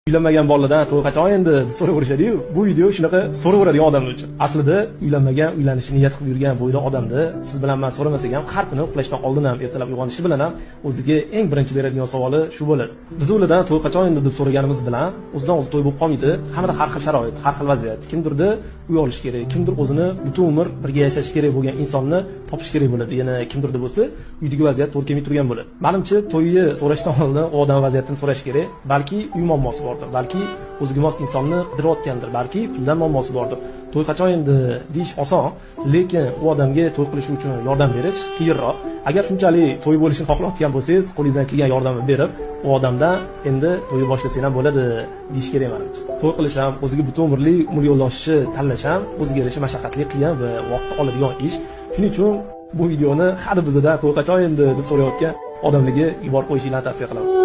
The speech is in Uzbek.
Uylanmagan bolalardan to'y qachon endi so'raverishadi-yu. Bu video shunaqa so'raveradigan odamlar uchun. Aslida uylanmagan, uylanishni niyat qilib yurgan bo'yda odamni siz bilan men so'ramasak ham har kuni uxlashdan oldin ham ertalab uyg'onishi bilan ham o'ziga eng birinchi beradigan savoli shu bo'ladi. Biz ulardan to'y qachon endi deb so'raganimiz bilan o'zidan o'zi to'y bo'lib qolmaydi. Hammada har xil sharoit, har xil vaziyat. Kimdirda uy olish kerak, kimdir o'zini butun umr birga yashash kerak bo'lgan insonni topish kerak bo'ladi. Yana kimdirda bo'lsa uydagi vaziyat to'g'ri kelmay turgan bo'ladi. Menimcha to'yni so'rashdan oldin u odam vaziyatini so'rash kerak. Balki uy muammosi bordir, balki o'ziga mos insonni qidirayotgandir, balki puldan muammosi bordir. To'y qachon endi deyish oson, lekin u odamga to'y qilish uchun yordam berish qiyinroq. Agar shunchalik to'y bo'lishini xohlayotgan bo'lsangiz, qo'lingizdan kelgan yordamni berib, u odamdan endi to'yni boshlasangiz ham bo'ladi deyish kerak menimcha. To'y qilish ham, o'ziga butun umrlik umr yo'ldoshini tanlash ham o'ziga yarasha mashaqqatli, qiyin va vaqt oladigan ish. Shuning uchun bu videoni hali bizda to'y qachon endi deb so'rayotgan odamlarga yuborib qo'yishinglarni tavsiya qilaman.